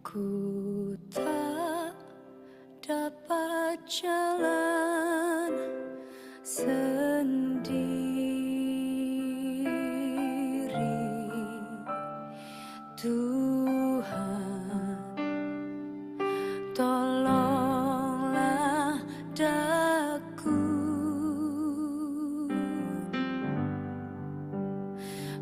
Ku tak dapat jalan sendiri. Tuhan, tolonglah daku.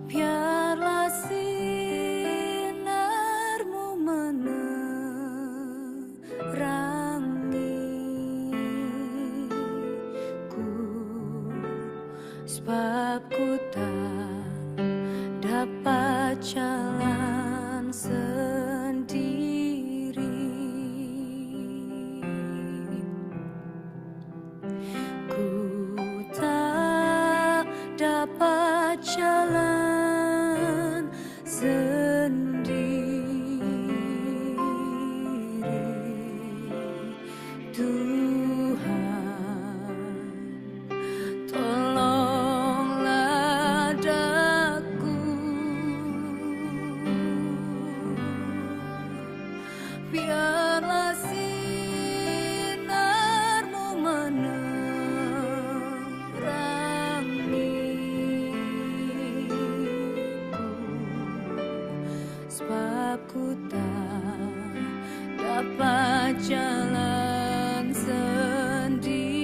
Biarlah sinarmu menerangiku, sebab ku tak dapat jalan sendiri. Ku tak dapat jalan sendiri. Tuhan, tolonglah daku. Biarlah sinarmu menerangiku, sebab ku tak dapat jalan sendiri.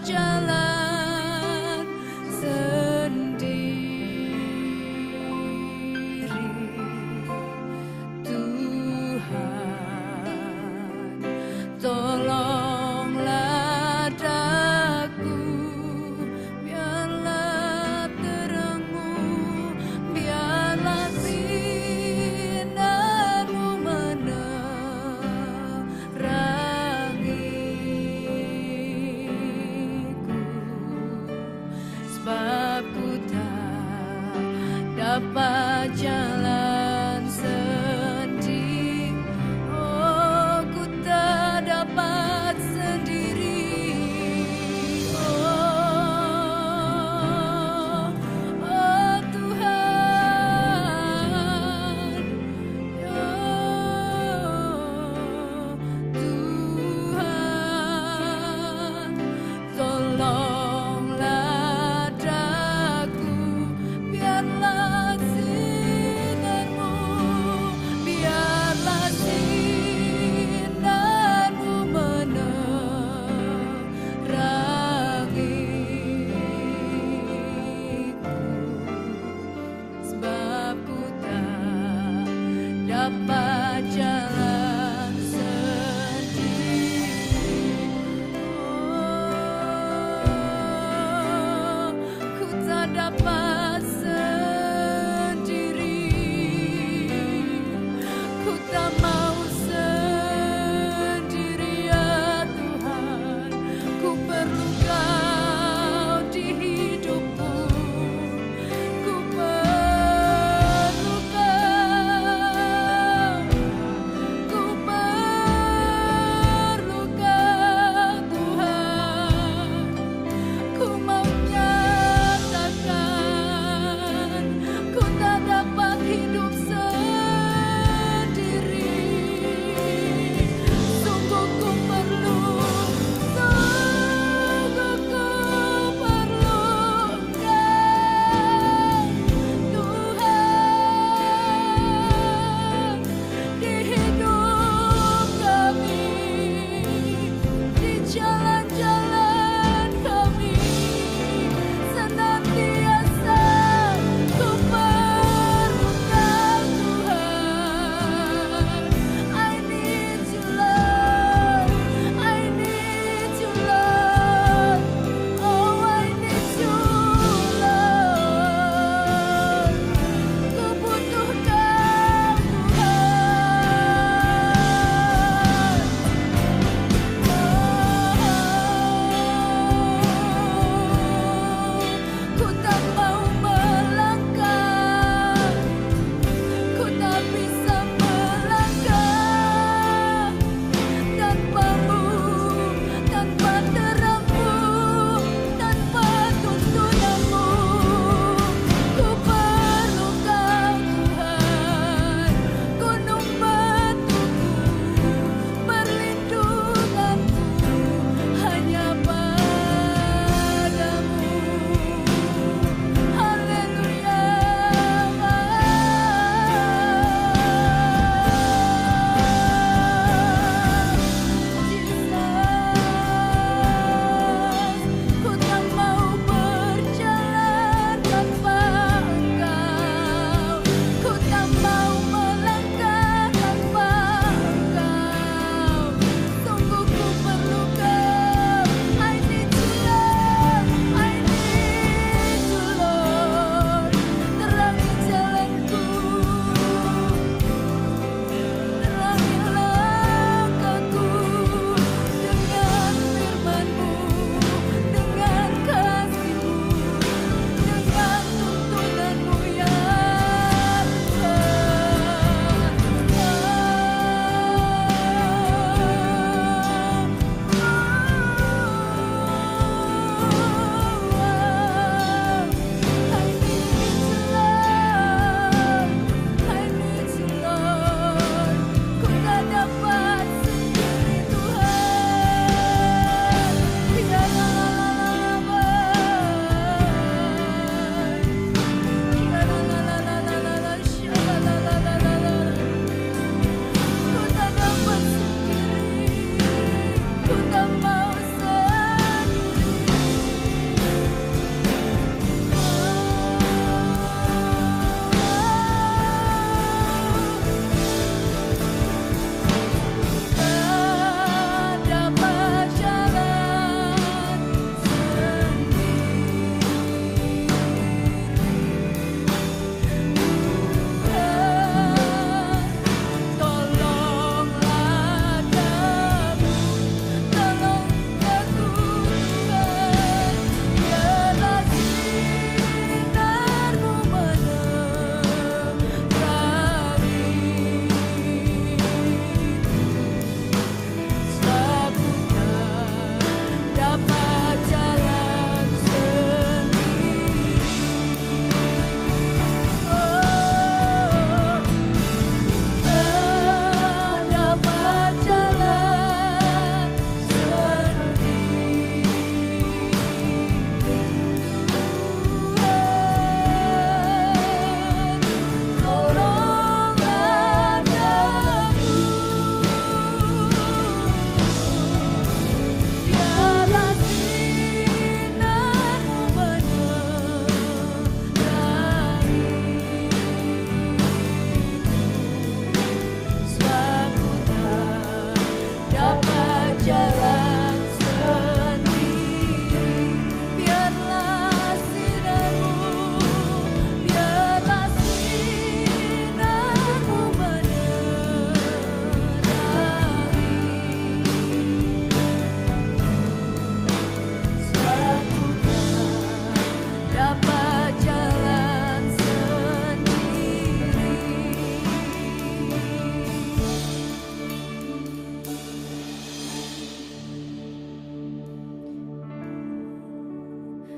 Jalan sendiri. Tuhan, tolonglah daku. Biarlah terangmu, biarlah sinarmu menerangiku, sebab ku tak dapat jalan sendiri. Oh, ku tak dapat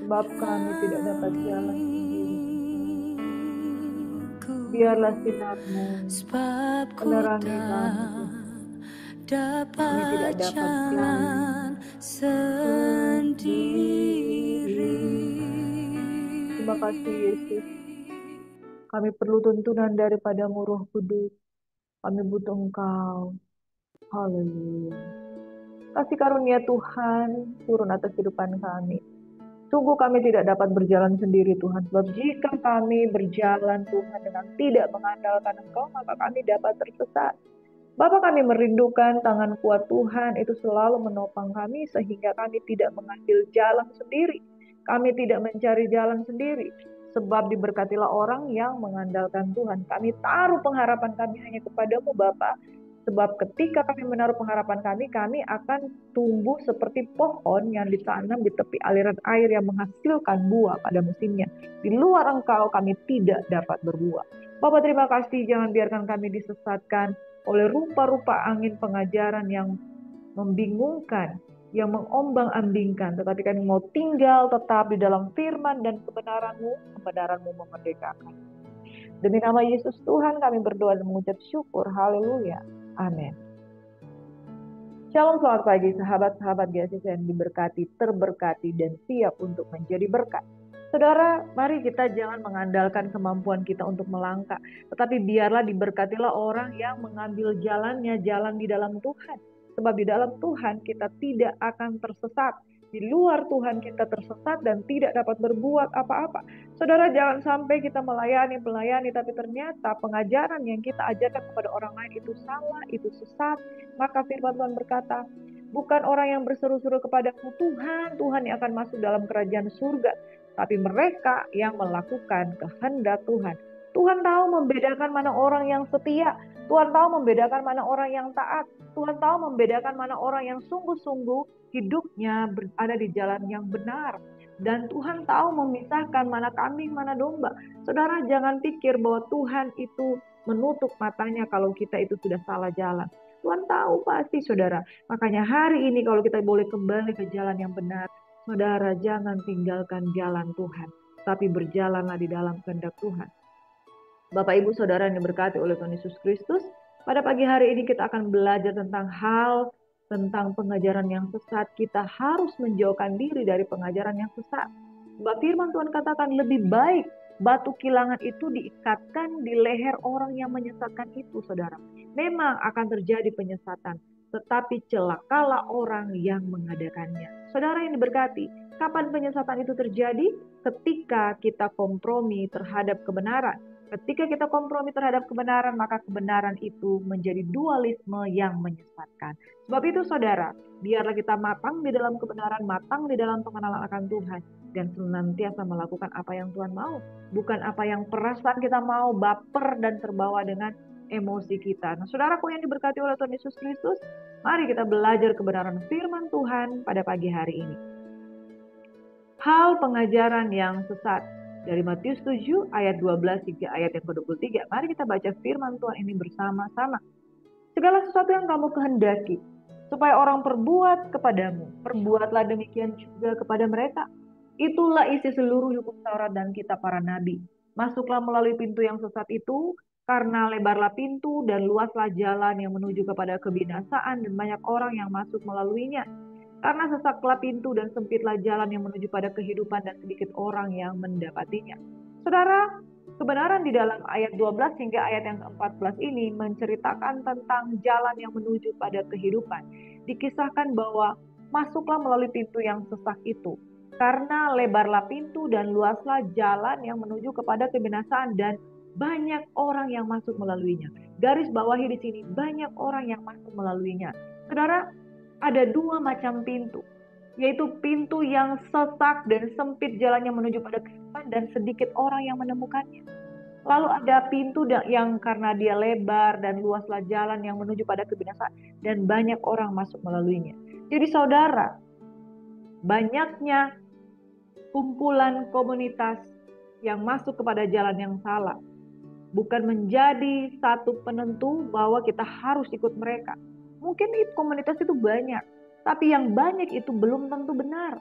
sebab kami tidak dapat jalan sendiri. Biarlah sinar-Mu sebab ku menerangi kami, tak kami tidak dapat dapat jalan jalan sendiri. Terima kasih Yesus. Kami perlu tuntunan daripada-Mu Roh Kudus. Kami butuh Engkau. Haleluya. Kasih karunia Tuhan turun atas kehidupan kami. Sungguh kami tidak dapat berjalan sendiri Tuhan. Sebab jika kami berjalan Tuhan dengan tidak mengandalkan Engkau, maka kami dapat tersesat. Bapa, kami merindukan tangan kuat Tuhan itu selalu menopang kami sehingga kami tidak mengambil jalan sendiri. Kami tidak mencari jalan sendiri. Sebab diberkatilah orang yang mengandalkan Tuhan. Kami taruh pengharapan kami hanya kepada-Mu Bapa. Sebab ketika kami menaruh pengharapan kami akan tumbuh seperti pohon yang ditanam di tepi aliran air yang menghasilkan buah pada musimnya. Di luar Engkau kami tidak dapat berbuah. Bapak, terima kasih, jangan biarkan kami disesatkan oleh rupa-rupa angin pengajaran yang membingungkan, yang mengombang-ambingkan. Tetapi kami mau tinggal tetap di dalam firman dan kebenaran-Mu, kebenaran-Mu memerdekakan. Demi nama Yesus Tuhan kami berdoa dan mengucap syukur. Haleluya. Amin. Shalom, selamat pagi sahabat-sahabat GSIS yang diberkati, terberkati, dan siap untuk menjadi berkat. Saudara, mari kita jangan mengandalkan kemampuan kita untuk melangkah, tetapi biarlah diberkatilah orang yang mengambil jalannya, jalan di dalam Tuhan. Sebab di dalam Tuhan kita tidak akan tersesat. Di luar Tuhan kita tersesat dan tidak dapat berbuat apa-apa. Saudara, jangan sampai kita melayani, tapi ternyata pengajaran yang kita ajarkan kepada orang lain itu salah, itu sesat. Maka firman Tuhan berkata, bukan orang yang berseru-seru kepadaku, Tuhan, Tuhan yang akan masuk dalam kerajaan surga, tapi mereka yang melakukan kehendak Tuhan. Tuhan tahu membedakan mana orang yang setia. Tuhan tahu membedakan mana orang yang taat. Tuhan tahu membedakan mana orang yang sungguh-sungguh hidupnya berada di jalan yang benar. Dan Tuhan tahu memisahkan mana kambing, mana domba. Saudara, jangan pikir bahwa Tuhan itu menutup matanya kalau kita itu sudah salah jalan. Tuhan tahu pasti, saudara. Makanya hari ini kalau kita boleh kembali ke jalan yang benar, saudara, jangan tinggalkan jalan Tuhan, tapi berjalanlah di dalam kehendak Tuhan. Bapak, Ibu, Saudara yang diberkati oleh Tuhan Yesus Kristus, pada pagi hari ini kita akan belajar tentang pengajaran yang sesat. Kita harus menjauhkan diri dari pengajaran yang sesat. Sebab firman Tuhan katakan lebih baik batu kilangan itu diikatkan di leher orang yang menyesatkan itu, saudara. Memang akan terjadi penyesatan, tetapi celakalah orang yang mengadakannya. Saudara yang diberkati, kapan penyesatan itu terjadi? Ketika kita kompromi terhadap kebenaran. Ketika kita kompromi terhadap kebenaran, maka kebenaran itu menjadi dualisme yang menyesatkan. Sebab itu saudara, biarlah kita matang di dalam kebenaran, matang di dalam pengenalan akan Tuhan, dan senantiasa melakukan apa yang Tuhan mau. Bukan apa yang perasaan kita mau, baper dan terbawa dengan emosi kita. Nah, saudaraku yang diberkati oleh Tuhan Yesus Kristus, mari kita belajar kebenaran firman Tuhan pada pagi hari ini. Hal pengajaran yang sesat. Dari Matius 7 ayat 12 hingga ayat yang ke-23. Mari kita baca firman Tuhan ini bersama-sama. Segala sesuatu yang kamu kehendaki, supaya orang perbuat kepadamu, perbuatlah demikian juga kepada mereka. Itulah isi seluruh hukum Taurat dan kitab para nabi. Masuklah melalui pintu yang sesat itu, karena lebarlah pintu dan luaslah jalan yang menuju kepada kebinasaan, dan banyak orang yang masuk melaluinya. Karena sesaklah pintu dan sempitlah jalan yang menuju pada kehidupan, dan sedikit orang yang mendapatinya. Saudara, kebenaran di dalam ayat 12 hingga ayat yang ke-14 ini menceritakan tentang jalan yang menuju pada kehidupan. Dikisahkan bahwa masuklah melalui pintu yang sesak itu, karena lebarlah pintu dan luaslah jalan yang menuju kepada kebinasaan, dan banyak orang yang masuk melaluinya. Garis bawahi di sini, banyak orang yang masuk melaluinya. Saudara, ada dua macam pintu, yaitu pintu yang sesak dan sempit jalannya menuju pada kehidupan, dan sedikit orang yang menemukannya. Lalu ada pintu yang karena dia lebar dan luaslah jalan yang menuju pada kebinasaan, dan banyak orang masuk melaluinya. Jadi saudara, banyaknya kumpulan komunitas yang masuk kepada jalan yang salah bukan menjadi satu penentu bahwa kita harus ikut mereka. Mungkin komunitas itu banyak, tapi yang banyak itu belum tentu benar.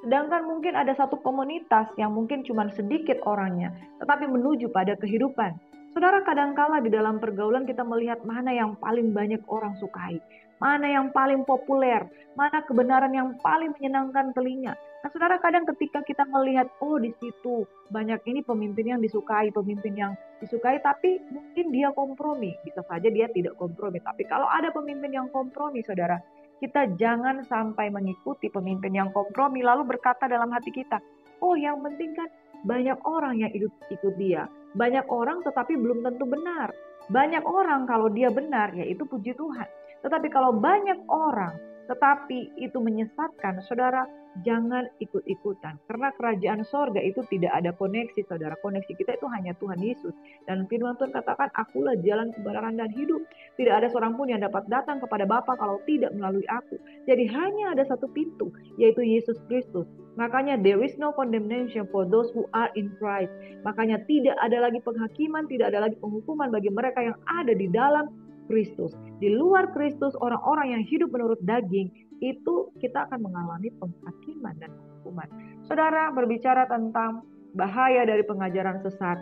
Sedangkan mungkin ada satu komunitas yang mungkin cuma sedikit orangnya, tetapi menuju pada kehidupan. Saudara, kadangkala di dalam pergaulan kita melihat mana yang paling banyak orang sukai, mana yang paling populer, mana kebenaran yang paling menyenangkan telinga. Nah, saudara, kadang ketika kita melihat, oh di situ banyak ini pemimpin yang disukai, pemimpin yang disukai, tapi mungkin dia kompromi. Bisa saja dia tidak kompromi. Tapi kalau ada pemimpin yang kompromi, saudara, kita jangan sampai mengikuti pemimpin yang kompromi lalu berkata dalam hati kita, oh yang penting kan banyak orang yang ikut dia. Banyak orang tetapi belum tentu benar. Banyak orang kalau dia benar, yaitu puji Tuhan. Tetapi kalau banyak orang tetapi itu menyesatkan, saudara, jangan ikut-ikutan. Karena kerajaan sorga itu tidak ada koneksi, saudara. Koneksi kita itu hanya Tuhan Yesus. Dan firman Tuhan katakan, akulah jalan kebenaran dan hidup. Tidak ada seorang pun yang dapat datang kepada Bapa kalau tidak melalui aku. Jadi hanya ada satu pintu, yaitu Yesus Kristus. Makanya there is no condemnation for those who are in Christ. Makanya tidak ada lagi penghakiman, tidak ada lagi penghukuman bagi mereka yang ada di dalam Kristus. Di luar Kristus, orang-orang yang hidup menurut daging, itu kita akan mengalami penghakiman dan hukuman. Saudara, berbicara tentang bahaya dari pengajaran sesat.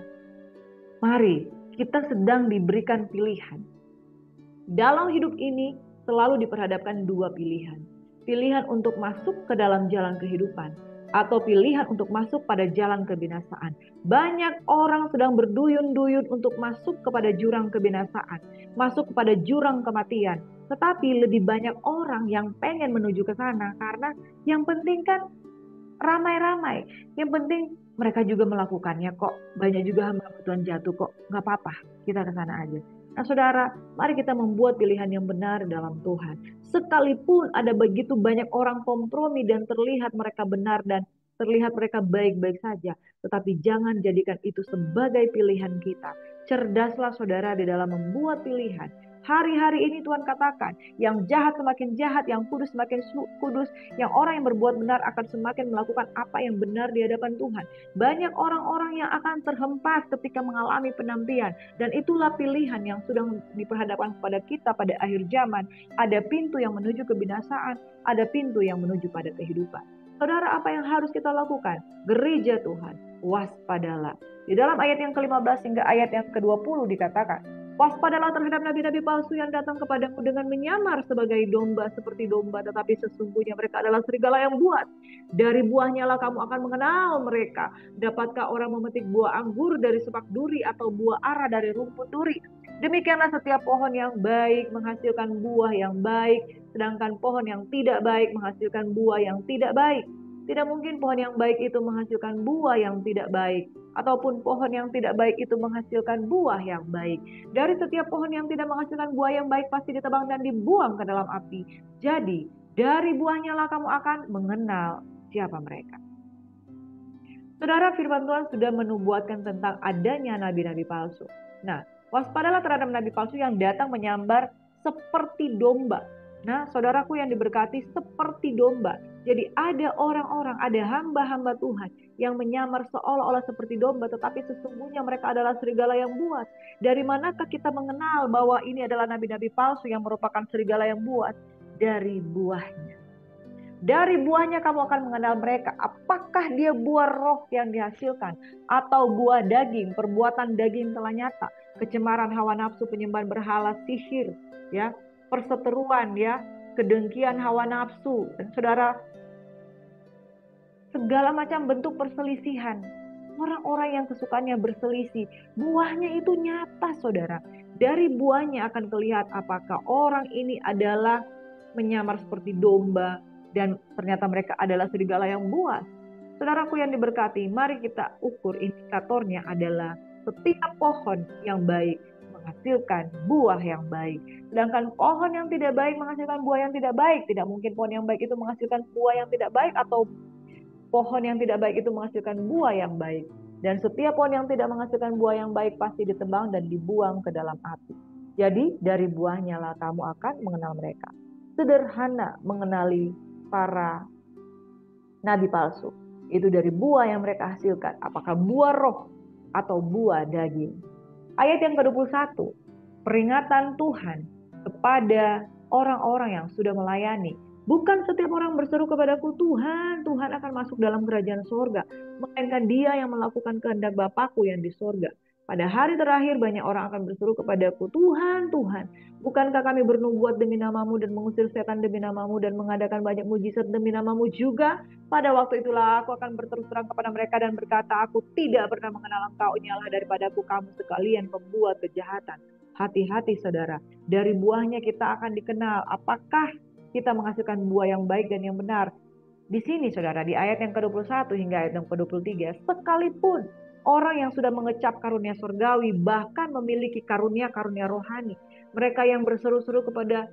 Mari, kita sedang diberikan pilihan. Dalam hidup ini selalu diperhadapkan dua pilihan. Pilihan untuk masuk ke dalam jalan kehidupan atau pilihan untuk masuk pada jalan kebinasaan. Banyak orang sedang berduyun-duyun untuk masuk kepada jurang kebinasaan, masuk kepada jurang kematian. Tetapi lebih banyak orang yang pengen menuju ke sana karena yang penting kan ramai-ramai. Yang penting mereka juga melakukannya kok. Banyak juga hamba Tuhan jatuh kok. Nggak apa-apa, kita ke sana aja. Nah saudara, mari kita membuat pilihan yang benar dalam Tuhan. Sekalipun ada begitu banyak orang kompromi dan terlihat mereka benar dan terlihat mereka baik-baik saja. Tetapi jangan jadikan itu sebagai pilihan kita. Cerdaslah saudara di dalam membuat pilihan. Hari-hari ini Tuhan katakan, yang jahat semakin jahat, yang kudus semakin kudus, yang orang yang berbuat benar akan semakin melakukan apa yang benar di hadapan Tuhan. Banyak orang-orang yang akan terhempas ketika mengalami penampian. Dan itulah pilihan yang sudah diperhadapkan kepada kita pada akhir zaman. Ada pintu yang menuju kebinasaan, ada pintu yang menuju pada kehidupan. Saudara, apa yang harus kita lakukan? Gereja Tuhan, waspadalah. Di dalam ayat yang ke-15 hingga ayat yang ke-20 dikatakan, waspadalah terhadap nabi-nabi palsu yang datang kepadamu dengan menyamar sebagai domba seperti domba, tetapi sesungguhnya mereka adalah serigala yang buas. Dari buahnya lah kamu akan mengenal mereka. Dapatkah orang memetik buah anggur dari semak duri atau buah ara dari rumput duri? Demikianlah setiap pohon yang baik menghasilkan buah yang baik, sedangkan pohon yang tidak baik menghasilkan buah yang tidak baik. Tidak mungkin pohon yang baik itu menghasilkan buah yang tidak baik, ataupun pohon yang tidak baik itu menghasilkan buah yang baik. Dari setiap pohon yang tidak menghasilkan buah yang baik pasti ditebang dan dibuang ke dalam api. Jadi, dari buahnya lah kamu akan mengenal siapa mereka. Saudara, firman Tuhan sudah menubuatkan tentang adanya nabi-nabi palsu. Nah, waspadalah terhadap nabi palsu yang datang menyambar seperti domba. Nah, saudaraku yang diberkati, seperti domba. Jadi ada orang-orang, ada hamba-hamba Tuhan yang menyamar seolah-olah seperti domba, tetapi sesungguhnya mereka adalah serigala yang buas. Dari manakah kita mengenal bahwa ini adalah nabi-nabi palsu yang merupakan serigala yang buas? Dari buahnya. Dari buahnya kamu akan mengenal mereka. Apakah dia buah roh yang dihasilkan atau buah daging, perbuatan daging telah nyata, kecemaran hawa nafsu, penyembahan berhala, sihir, ya, perseteruan, ya, kedengkian hawa nafsu. Dan saudara, segala macam bentuk perselisihan. Orang-orang yang kesukaannya berselisih, buahnya itu nyata, saudara. Dari buahnya akan terlihat apakah orang ini adalah menyamar seperti domba, dan ternyata mereka adalah serigala yang buas. Saudaraku yang diberkati, mari kita ukur indikatornya adalah setiap pohon yang baik menghasilkan buah yang baik. Sedangkan pohon yang tidak baik menghasilkan buah yang tidak baik. Tidak mungkin pohon yang baik itu menghasilkan buah yang tidak baik, atau pohon yang tidak baik itu menghasilkan buah yang baik. Dan setiap pohon yang tidak menghasilkan buah yang baik pasti ditebang dan dibuang ke dalam api. Jadi dari buahnya lah kamu akan mengenal mereka. Sederhana mengenali para nabi palsu. Itu dari buah yang mereka hasilkan. Apakah buah roh atau buah daging. Ayat yang ke-21. Peringatan Tuhan kepada orang-orang yang sudah melayani. Bukan setiap orang berseru kepadaku, Tuhan, Tuhan akan masuk dalam kerajaan sorga. Melainkan dia yang melakukan kehendak Bapakku yang di sorga. Pada hari terakhir banyak orang akan berseru kepadaku, Tuhan, Tuhan, bukankah kami bernubuat demi namamu dan mengusir setan demi namamu dan mengadakan banyak mujizat demi namamu juga? Pada waktu itulah aku akan berterus terang kepada mereka dan berkata, aku tidak pernah mengenal engkau, nyalah daripadaku kamu sekalian pembuat kejahatan. Hati-hati saudara, dari buahnya kita akan dikenal. Apakah kita menghasilkan buah yang baik dan yang benar? Di sini saudara, di ayat yang ke-21 hingga ayat yang ke-23, sekalipun orang yang sudah mengecap karunia surgawi, bahkan memiliki karunia-karunia rohani, mereka yang berseru-seru kepada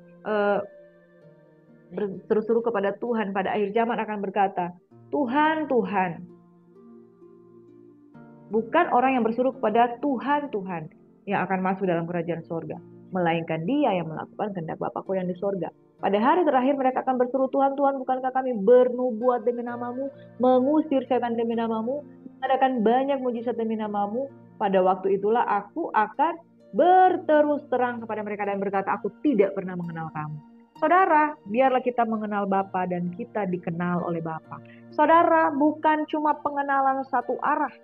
Tuhan pada akhir zaman akan berkata, Tuhan, Tuhan. Bukan orang yang berseru kepada Tuhan, Tuhan yang akan masuk dalam kerajaan sorga, melainkan dia yang melakukan kehendak Bapakku yang di sorga. Pada hari terakhir mereka akan berseru, Tuhan, Tuhan, bukankah kami bernubuat demi namamu, mengusir setan demi namamu, mengadakan banyak mujizat demi namamu? Pada waktu itulah aku akan berterus terang kepada mereka dan berkata, aku tidak pernah mengenal kamu. Saudara, biarlah kita mengenal Bapa dan kita dikenal oleh Bapa. Saudara, bukan cuma pengenalan satu arah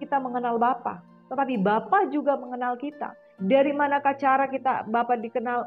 kita mengenal Bapa, tetapi Bapa juga mengenal kita. Dari manakah cara kita Bapa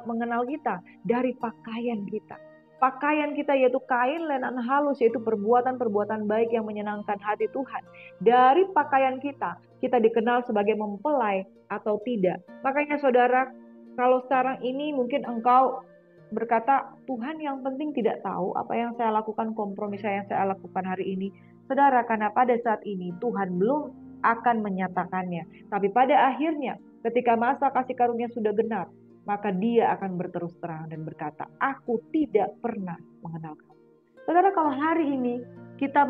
mengenal kita? Dari pakaian kita. Pakaian kita yaitu kain lenan halus, yaitu perbuatan-perbuatan baik yang menyenangkan hati Tuhan. Dari pakaian kita, kita dikenal sebagai mempelai atau tidak. Makanya saudara, kalau sekarang ini mungkin engkau berkata, Tuhan yang penting tidak tahu apa yang saya lakukan, kompromi saya yang saya lakukan hari ini. Saudara, karena pada saat ini Tuhan belum akan menyatakannya. Tapi pada akhirnya ketika masa kasih karunia sudah genap, maka dia akan berterus terang dan berkata, aku tidak pernah mengenal kamu. Saudara, kalau hari ini kita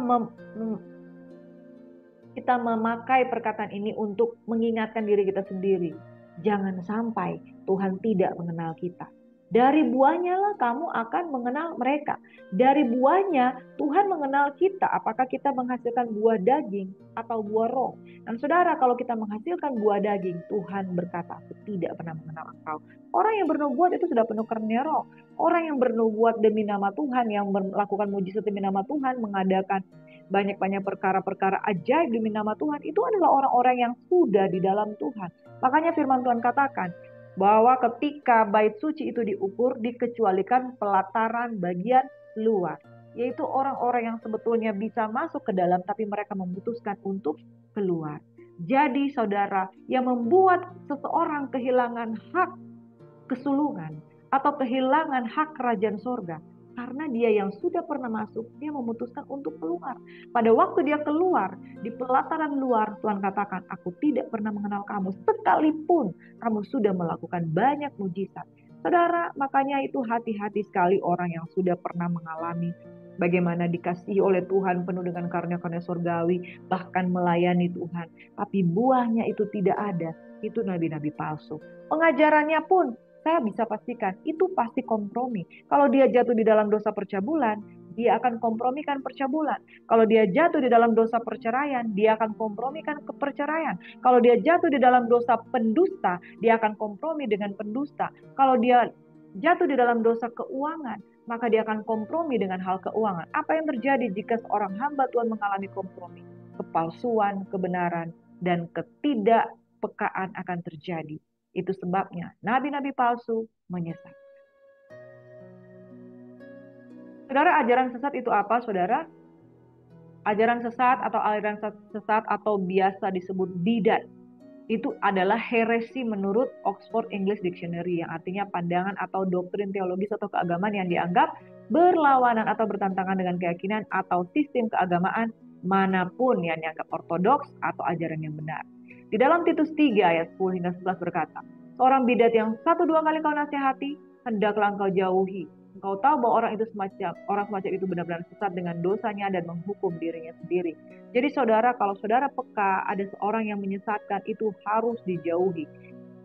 memakai perkataan ini untuk mengingatkan diri kita sendiri, jangan sampai Tuhan tidak mengenal kita. Dari buahnya lah kamu akan mengenal mereka. Dari buahnya Tuhan mengenal kita. Apakah kita menghasilkan buah daging atau buah roh? Dan saudara, kalau kita menghasilkan buah daging, Tuhan berkata, aku tidak pernah mengenal engkau. Orang yang bernubuat itu sudah penuh karunia roh. Orang yang bernubuat demi nama Tuhan, yang melakukan mujizat demi nama Tuhan, mengadakan banyak-banyak perkara-perkara ajaib demi nama Tuhan, itu adalah orang-orang yang sudah di dalam Tuhan. Makanya firman Tuhan katakan, bahwa ketika bait suci itu diukur, dikecualikan pelataran bagian luar, yaitu orang-orang yang sebetulnya bisa masuk ke dalam, tapi mereka memutuskan untuk keluar. Jadi saudara, yang membuat seseorang kehilangan hak kesulungan atau kehilangan hak kerajaan sorga, karena dia yang sudah pernah masuk, dia memutuskan untuk keluar. Pada waktu dia keluar, di pelataran luar, Tuhan katakan, aku tidak pernah mengenal kamu, sekalipun kamu sudah melakukan banyak mujizat. Saudara, makanya itu hati-hati sekali orang yang sudah pernah mengalami bagaimana dikasihi oleh Tuhan, penuh dengan karunia-karunia surgawi, bahkan melayani Tuhan. Tapi buahnya itu tidak ada, itu nabi-nabi palsu. Pengajarannya pun saya bisa pastikan itu pasti kompromi. Kalau dia jatuh di dalam dosa percabulan, dia akan kompromikan percabulan. Kalau dia jatuh di dalam dosa perceraian, dia akan kompromikan keperceraian. Kalau dia jatuh di dalam dosa pendusta, dia akan kompromi dengan pendusta. Kalau dia jatuh di dalam dosa keuangan, maka dia akan kompromi dengan hal keuangan. Apa yang terjadi jika seorang hamba Tuhan mengalami kompromi? Kepalsuan, kebenaran, dan ketidakpekaan akan terjadi. Itu sebabnya nabi-nabi palsu menyesat. Saudara, ajaran sesat itu apa, saudara? Ajaran sesat atau aliran sesat atau biasa disebut bidat, itu adalah heresi menurut Oxford English Dictionary, yang artinya pandangan atau doktrin teologis atau keagamaan yang dianggap berlawanan atau bertentangan dengan keyakinan atau sistem keagamaan manapun yang dianggap ortodoks atau ajaran yang benar. Di dalam Titus 3 ayat 10 hingga 11 berkata, seorang bidat yang 1-2 kali kau nasihati, hendaklah engkau jauhi. Engkau tahu bahwa orang semacam itu benar-benar sesat dengan dosanya dan menghukum dirinya sendiri. Jadi saudara, kalau saudara peka ada seorang yang menyesatkan, itu harus dijauhi.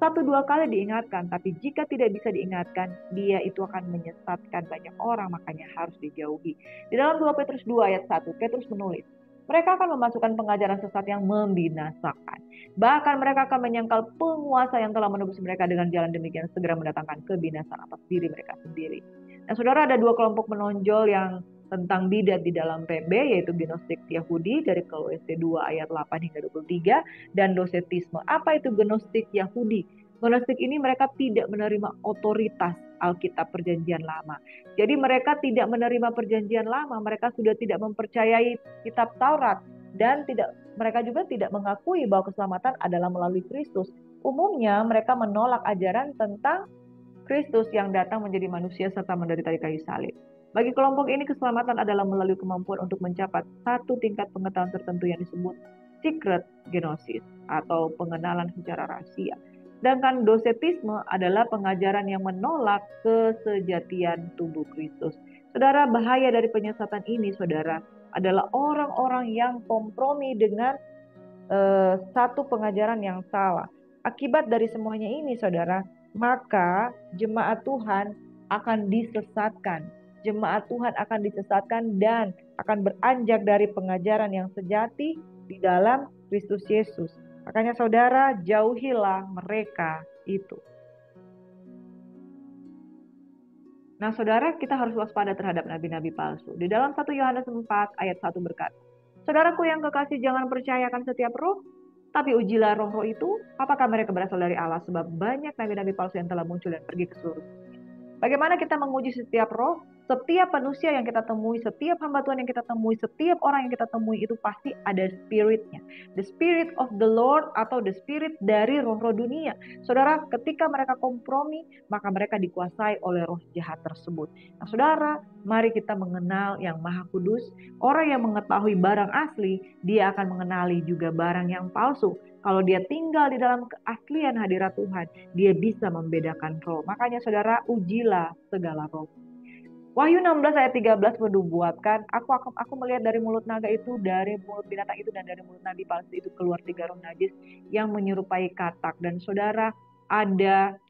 1-2 kali diingatkan, tapi jika tidak bisa diingatkan, dia itu akan menyesatkan banyak orang, makanya harus dijauhi. Di dalam 2 Petrus 2 ayat 1, Petrus menulis, mereka akan memasukkan pengajaran sesat yang membinasakan. Bahkan mereka akan menyangkal penguasa yang telah menebus mereka dengan jalan demikian segera mendatangkan kebinasaan atas diri mereka sendiri. Nah, saudara, ada dua kelompok menonjol yang tentang bidat di dalam PB, yaitu Gnostik Yahudi dari Kolose 2 ayat 8 hingga 23, dan Docetisme. Apa itu Gnostik Yahudi? Gnostik ini mereka tidak menerima otoritas Alkitab Perjanjian Lama. Jadi mereka tidak menerima Perjanjian Lama, mereka sudah tidak mempercayai kitab Taurat, dan mereka juga tidak mengakui bahwa keselamatan adalah melalui Kristus. Umumnya mereka menolak ajaran tentang Kristus yang datang menjadi manusia serta menderita di kayu salib. Bagi kelompok ini, keselamatan adalah melalui kemampuan untuk mencapai satu tingkat pengetahuan tertentu yang disebut secret gnosis atau pengenalan secara rahasia. Sedangkan docetisme adalah pengajaran yang menolak kesejatian tubuh Kristus. Saudara, bahaya dari penyesatan ini, saudara, adalah orang-orang yang kompromi dengan satu pengajaran yang salah. Akibat dari semuanya ini, saudara, maka jemaat Tuhan akan disesatkan. Jemaat Tuhan akan disesatkan dan akan beranjak dari pengajaran yang sejati di dalam Kristus Yesus. Makanya saudara, jauhilah mereka itu. Nah, saudara, kita harus waspada terhadap nabi-nabi palsu. Di dalam 1 Yohanes 4 ayat 1 berkata, "Saudaraku yang kekasih, jangan percayakan setiap roh, tapi ujilah roh-roh itu, apakah mereka berasal dari Allah, sebab banyak nabi-nabi palsu yang telah muncul dan pergi ke seluruh dunia." Bagaimana kita menguji setiap roh? Setiap manusia yang kita temui, setiap hamba Tuhan yang kita temui, setiap orang yang kita temui itu pasti ada spiritnya. The spirit of the Lord atau the spirit dari roh-roh dunia. Saudara, ketika mereka kompromi, maka mereka dikuasai oleh roh jahat tersebut. Nah, saudara, mari kita mengenal yang Maha Kudus. Orang yang mengetahui barang asli, dia akan mengenali juga barang yang palsu. Kalau dia tinggal di dalam keaslian hadirat Tuhan, dia bisa membedakan roh. Makanya saudara, ujilah segala roh. Wahyu 16 ayat 13 menubuatkan, aku melihat dari mulut naga itu, dari mulut binatang itu, dan dari mulut nabi palsu itu keluar 3 roh najis yang menyerupai katak. Dan saudara, ada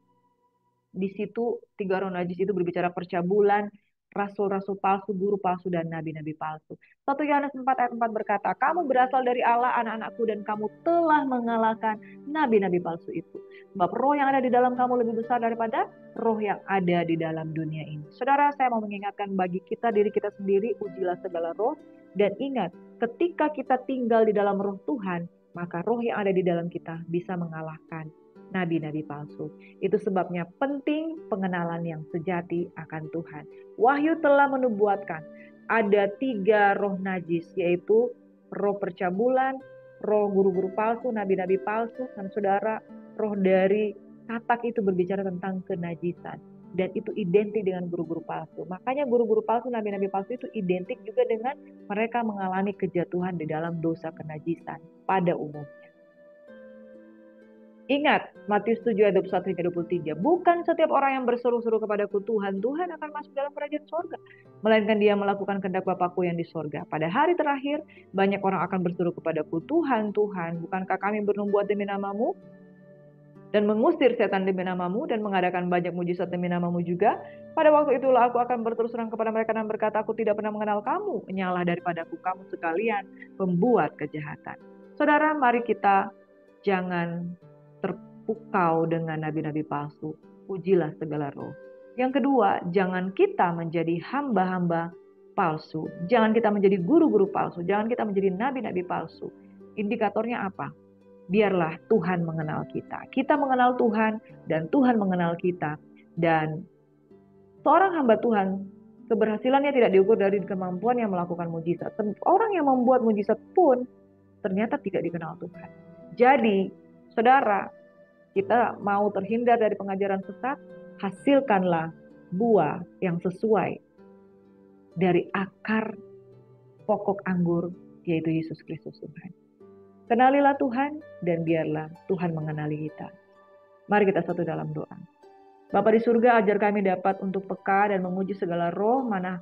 di situ 3 roh najis itu berbicara percabulan, rasul-rasul palsu, guru palsu, dan nabi-nabi palsu. 1 Yohanes 4 ayat 4 berkata, "Kamu berasal dari Allah, anak-anakku, dan kamu telah mengalahkan nabi-nabi palsu itu. Sebab roh yang ada di dalam kamu lebih besar daripada roh yang ada di dalam dunia ini." Saudara, saya mau mengingatkan bagi kita, diri kita sendiri, ujilah segala roh. Dan ingat, ketika kita tinggal di dalam roh Tuhan, maka roh yang ada di dalam kita bisa mengalahkan nabi-nabi palsu. Itu sebabnya penting pengenalan yang sejati akan Tuhan. Wahyu telah menubuatkan ada 3 roh najis, yaitu roh percabulan, roh guru-guru palsu, nabi-nabi palsu, dan saudara, roh dari katak itu berbicara tentang kenajisan. Dan itu identik dengan guru-guru palsu. Makanya guru-guru palsu, nabi-nabi palsu itu identik juga dengan mereka mengalami kejatuhan di dalam dosa kenajisan pada umumnya. Ingat, Matius 7 ayat 21 hingga 23. "Bukan setiap orang yang berseru-seru kepadaku, Tuhan, Tuhan, akan masuk dalam kerajaan sorga, melainkan dia melakukan kehendak Bapakku yang di sorga. Pada hari terakhir, banyak orang akan berseru kepadaku, Tuhan, Tuhan, bukankah kami bernubuat demi namamu, dan mengusir setan demi namamu, dan mengadakan banyak mujizat demi namamu juga? Pada waktu itulah aku akan berterus terang kepada mereka dan berkata, aku tidak pernah mengenal kamu, menyalah daripadaku kamu sekalian, pembuat kejahatan." Saudara, mari kita jangan terpukau dengan nabi-nabi palsu. Ujilah segala roh. Yang kedua, jangan kita menjadi hamba-hamba palsu. Jangan kita menjadi guru-guru palsu. Jangan kita menjadi nabi-nabi palsu. Indikatornya apa? Biarlah Tuhan mengenal kita. Kita mengenal Tuhan dan Tuhan mengenal kita. Dan seorang hamba Tuhan, keberhasilannya tidak diukur dari kemampuan yang melakukan mujizat. Orang yang membuat mujizat pun ternyata tidak dikenal Tuhan. Jadi, saudara, kita mau terhindar dari pengajaran sesat, hasilkanlah buah yang sesuai dari akar pokok anggur, yaitu Yesus Kristus Tuhan. Kenalilah Tuhan dan biarlah Tuhan mengenali kita. Mari kita satu dalam doa. Bapa di surga, ajar kami dapat untuk peka dan menguji segala roh, mana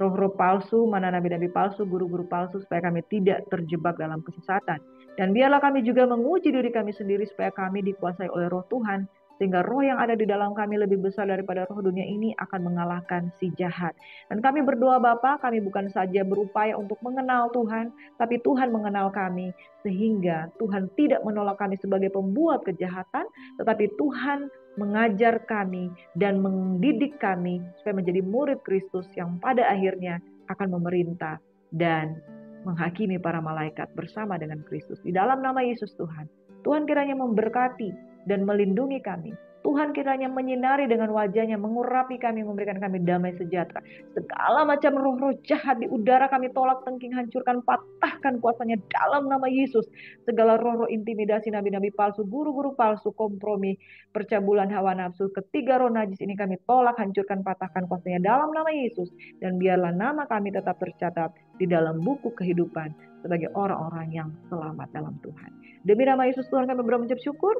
roh-roh palsu, mana nabi-nabi palsu, guru-guru palsu, supaya kami tidak terjebak dalam kesesatan. Dan biarlah kami juga menguji diri kami sendiri supaya kami dikuasai oleh roh Tuhan, sehingga roh yang ada di dalam kami lebih besar daripada roh dunia ini akan mengalahkan si jahat. Dan kami berdoa Bapa, kami bukan saja berupaya untuk mengenal Tuhan, tapi Tuhan mengenal kami, sehingga Tuhan tidak menolak kami sebagai pembuat kejahatan, tetapi Tuhan mengajar kami, dan mendidik kami supaya menjadi murid Kristus yang pada akhirnya akan memerintah dan menghakimi para malaikat bersama dengan Kristus. Di dalam nama Yesus Tuhan, Tuhan kiranya memberkati dan melindungi kami. Tuhan kiranya menyinari dengan wajahnya, mengurapi kami, memberikan kami damai sejahtera. Segala macam roh-roh jahat di udara kami tolak, tengking, hancurkan, patahkan kuasanya dalam nama Yesus. Segala roh-roh intimidasi, nabi-nabi palsu, guru-guru palsu, kompromi, percabulan hawa nafsu, ketiga roh najis ini kami tolak, hancurkan, patahkan kuasanya dalam nama Yesus. Dan biarlah nama kami tetap tercatat di dalam buku kehidupan sebagai orang-orang yang selamat dalam Tuhan. Demi nama Yesus Tuhan kami berucap syukur.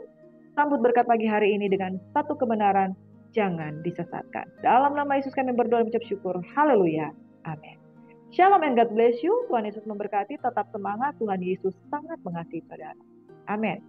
Sambut berkat pagi hari ini dengan satu kebenaran, jangan disesatkan. Dalam nama Yesus kami berdoa dan mengucap syukur. Haleluya. Amin. Shalom and God bless you. Tuhan Yesus memberkati. Tetap semangat. Tuhan Yesus sangat mengasihi saudara. Amin.